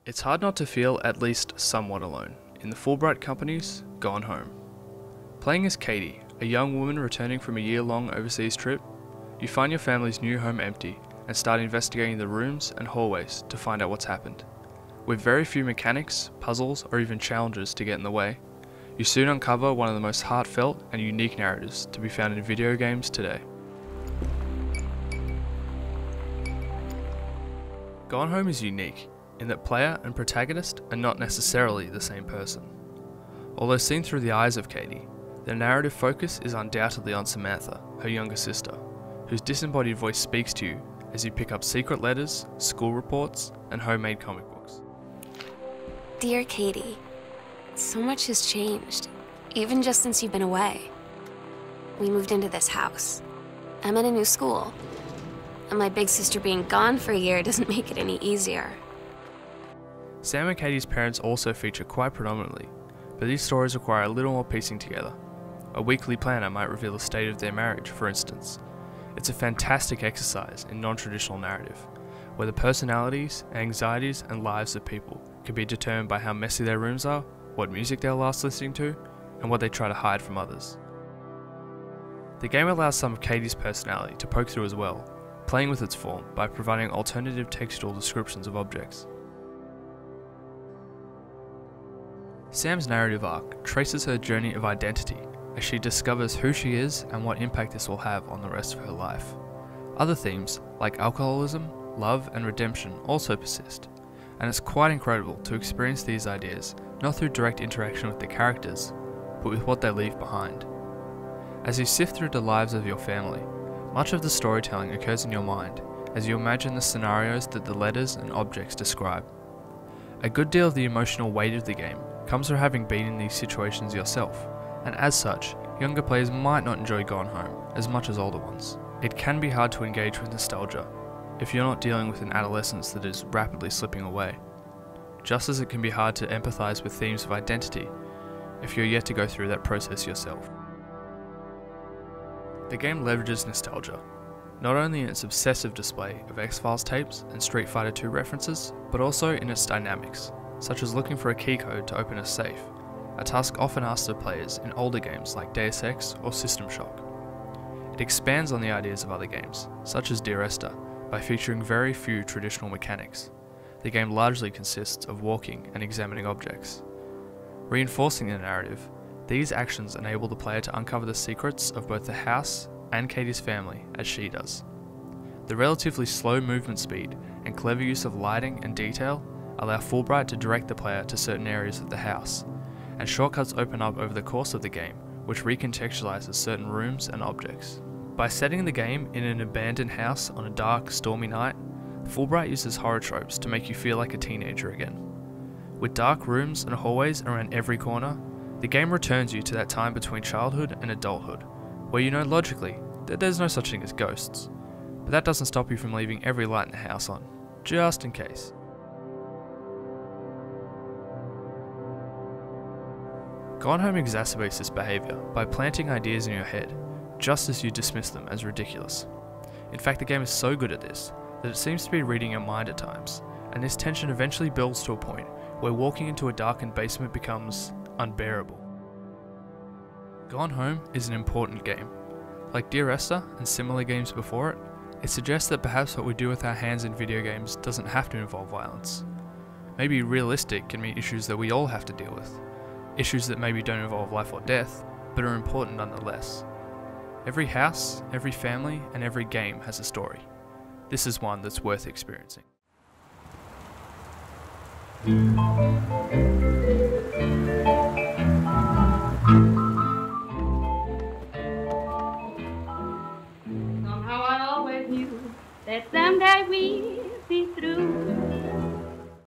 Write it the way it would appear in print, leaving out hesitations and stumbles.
It's hard not to feel at least somewhat alone in the Fulbright Company's Gone Home. Playing as Katie, a young woman returning from a year-long overseas trip, you find your family's new home empty and start investigating the rooms and hallways to find out what's happened. With very few mechanics, puzzles, or even challenges to get in the way, you soon uncover one of the most heartfelt and unique narratives to be found in video games today. Gone Home is unique in that player and protagonist are not necessarily the same person. Although seen through the eyes of Katie, the narrative focus is undoubtedly on Samantha, her younger sister, whose disembodied voice speaks to you as you pick up secret letters, school reports, and homemade comic books. Dear Katie, so much has changed, even just since you've been away. We moved into this house. I'm at a new school, and my big sister being gone for a year doesn't make it any easier. Sam and Katie's parents also feature quite prominently, but these stories require a little more piecing together. A weekly planner might reveal the state of their marriage, for instance. It's a fantastic exercise in non-traditional narrative, where the personalities, anxieties, and lives of people can be determined by how messy their rooms are, what music they're last listening to, and what they try to hide from others. The game allows some of Katie's personality to poke through as well, playing with its form by providing alternative textual descriptions of objects. Sam's narrative arc traces her journey of identity as she discovers who she is and what impact this will have on the rest of her life. Other themes, like alcoholism, love, and redemption, also persist, and it's quite incredible to experience these ideas not through direct interaction with the characters, but with what they leave behind. As you sift through the lives of your family, much of the storytelling occurs in your mind as you imagine the scenarios that the letters and objects describe. A good deal of the emotional weight of the game comes from having been in these situations yourself, and as such, younger players might not enjoy Gone Home as much as older ones. It can be hard to engage with nostalgia if you're not dealing with an adolescence that is rapidly slipping away, just as it can be hard to empathise with themes of identity if you're yet to go through that process yourself. The game leverages nostalgia, not only in its obsessive display of X-Files tapes and Street Fighter II references, but also in its dynamics, such as looking for a keycode to open a safe, a task often asked of players in older games like Deus Ex or System Shock. It expands on the ideas of other games, such as Dear Esther, by featuring very few traditional mechanics. The game largely consists of walking and examining objects. Reinforcing the narrative, these actions enable the player to uncover the secrets of both the house and Katie's family as she does. The relatively slow movement speed and clever use of lighting and detail allow Fulbright to direct the player to certain areas of the house, and shortcuts open up over the course of the game which recontextualizes certain rooms and objects. By setting the game in an abandoned house on a dark, stormy night, Fulbright uses horror tropes to make you feel like a teenager again. With dark rooms and hallways around every corner, the game returns you to that time between childhood and adulthood, where you know logically that there's no such thing as ghosts, but that doesn't stop you from leaving every light in the house on, just in case. Gone Home exacerbates this behaviour by planting ideas in your head, just as you dismiss them as ridiculous. In fact, the game is so good at this that it seems to be reading your mind at times, and this tension eventually builds to a point where walking into a darkened basement becomes unbearable. Gone Home is an important game. Like Dear Esther and similar games before it, it suggests that perhaps what we do with our hands in video games doesn't have to involve violence. Maybe realistic can mean issues that we all have to deal with. Issues that maybe don't involve life or death, but are important nonetheless. Every house, every family, and every game has a story. This is one that's worth experiencing.